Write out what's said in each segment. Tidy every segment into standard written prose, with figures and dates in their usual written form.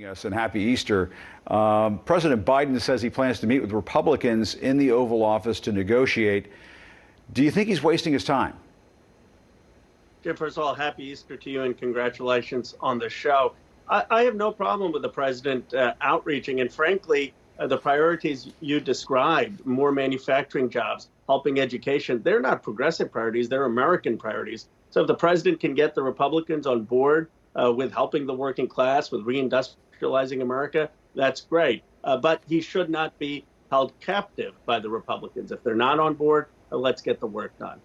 Us and happy Easter. President Biden says he plans to meet with Republicans in the Oval Office to negotiate. Do you think he's wasting his time? Jim, first of all, happy Easter to you and congratulations on the show. I have no problem with the president outreaching, and frankly, the priorities you described, more manufacturing jobs, helping education, they're not progressive priorities, they're American priorities. So if the president can get the Republicans on board with helping the working class, with reindustrializing America, that's great. But he should not be held captive by the Republicans. If they're not on board, let's get the work done.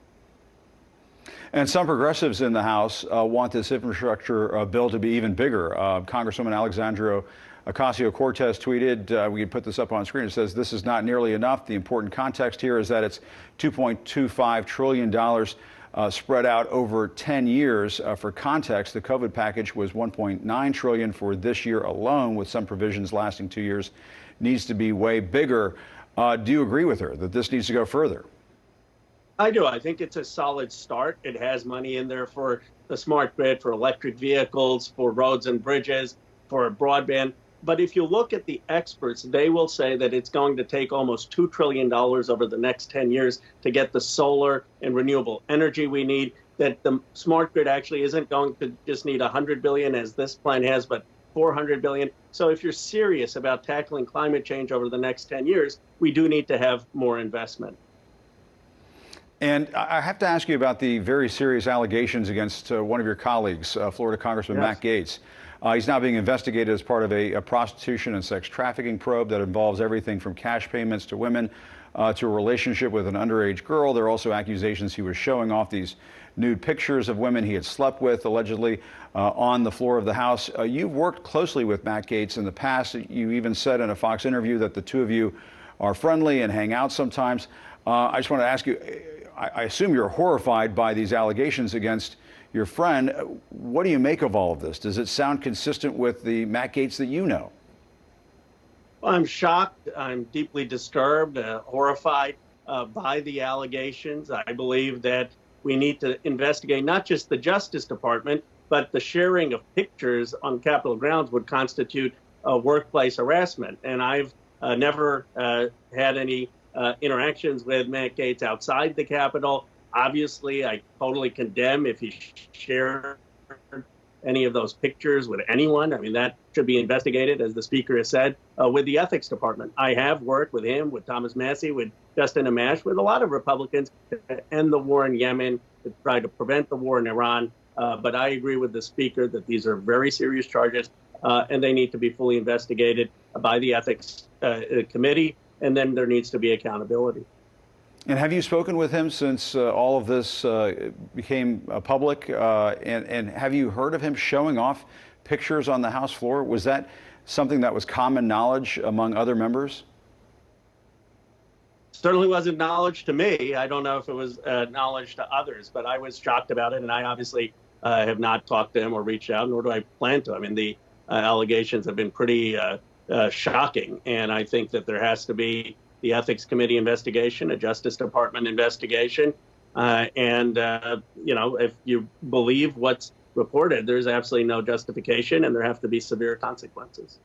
And some progressives in the House want this infrastructure bill to be even bigger. Congresswoman Alexandria Ocasio-Cortez tweeted, we can put this up on screen, it says, "This is not nearly enough. The important context here is that it's $2.25 trillion spread out over 10 years. For context, the COVID package was $1.9 trillion for this year alone, with some provisions lasting 2 years. Needs to be way bigger." Do you agree with her that this needs to go further? I do. I think it's a solid start. It has money in there for the smart grid, for electric vehicles, for roads and bridges, for broadband. But if you look at the experts, they will say that it's going to take almost $2 trillion over the next 10 years to get the solar and renewable energy we need, that the smart grid actually isn't going to just need $100 billion as this plan has, but $400 billion. So if you're serious about tackling climate change over the next 10 years, we do need to have more investment. And I have to ask you about the very serious allegations against one of your colleagues, Florida Congressman Matt Gaetz. He's now being investigated as part of a prostitution and sex trafficking probe that involves everything from cash payments to women to a relationship with an underage girl. There are also accusations he was showing off these nude pictures of women he had slept with, allegedly, on the floor of the House. You've worked closely with Matt Gaetz in the past. You even said in a Fox interview that the two of you are friendly and hang out sometimes. I just want to ask you, I assume you're horrified by these allegations against your friend. What do you make of all of this? Does it sound consistent with the Matt Gaetz that you know? Well, I'm shocked. I'm deeply disturbed, horrified by the allegations. I believe that we need to investigate not just the Justice Department, but the sharing of pictures on Capitol grounds would constitute workplace harassment. And I've never had any interactions with Matt Gaetz outside the Capitol. Obviously, I totally condemn if he shared any of those pictures with anyone. I mean, that should be investigated, as the Speaker has said, with the Ethics Department. I have worked with him, with Thomas Massie, with Justin Amash, with a lot of Republicans to end the war in Yemen, to try to prevent the war in Iran. But I agree with the Speaker that these are very serious charges, and they need to be fully investigated by the Ethics Committee, and then there needs to be accountability. And have you spoken with him since all of this became public? And have you heard of him showing off pictures on the House floor? Was that something that was common knowledge among other members? Certainly wasn't knowledge to me. I don't know if it was knowledge to others, but I was shocked about it. And I obviously have not talked to him or reached out, nor do I plan to. I mean, the allegations have been pretty shocking. And I think that there has to be the Ethics Committee investigation, a Justice Department investigation. If you believe what's reported, there's absolutely no justification, and there have to be severe consequences.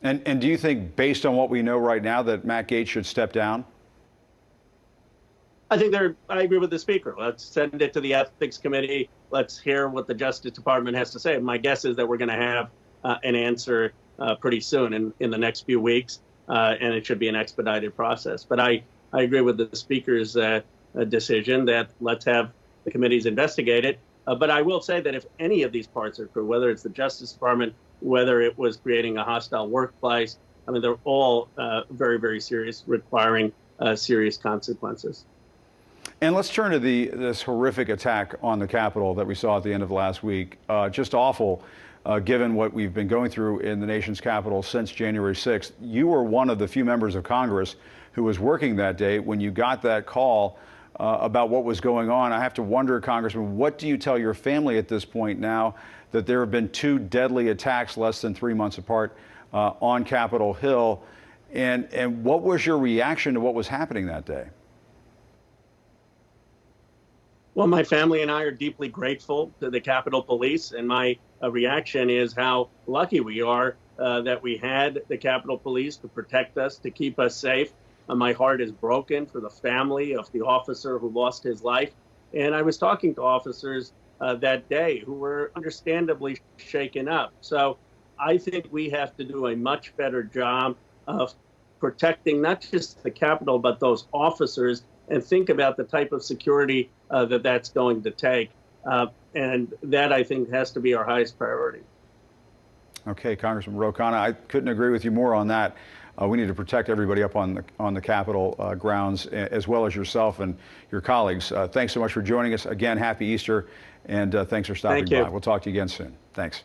And do you think, based on what we know right now, that Matt Gaetz should step down? I agree with the Speaker. Let's send it to the Ethics Committee. Let's hear what the Justice Department has to say. My guess is that we're going to have an answer pretty soon in the next few weeks. And it should be an expedited process. But I agree with the Speaker's decision that let's have the committees investigate it. But I will say that if any of these parts are true, whether it's the Justice Department, whether it was creating a hostile workplace, I mean, they're all very, very serious, requiring serious consequences. And let's turn to this horrific attack on the Capitol that we saw at the end of last week. Just awful. Given what we've been going through in the nation's capital since January 6th. You were one of the few members of Congress who was working that day when you got that call about what was going on. I have to wonder, Congressman, what do you tell your family at this point now that there have been two deadly attacks less than 3 months apart on Capitol Hill? And what was your reaction to what was happening that day? Well, my family and I are deeply grateful to the Capitol Police, and my reaction is how lucky we are that we had the Capitol Police to protect us, to keep us safe. My heart is broken for the family of the officer who lost his life. And I was talking to officers that day who were understandably shaken up. So I think we have to do a much better job of protecting not just the Capitol, but those officers, and think about the type of security that that's going to take. And that, I think, has to be our highest priority. Okay, Congressman Khanna, I couldn't agree with you more on that. We need to protect everybody up on the Capitol grounds, as well as yourself and your colleagues. Thanks so much for joining us. Again, happy Easter, and thanks for stopping by. We'll talk to you again soon. Thanks.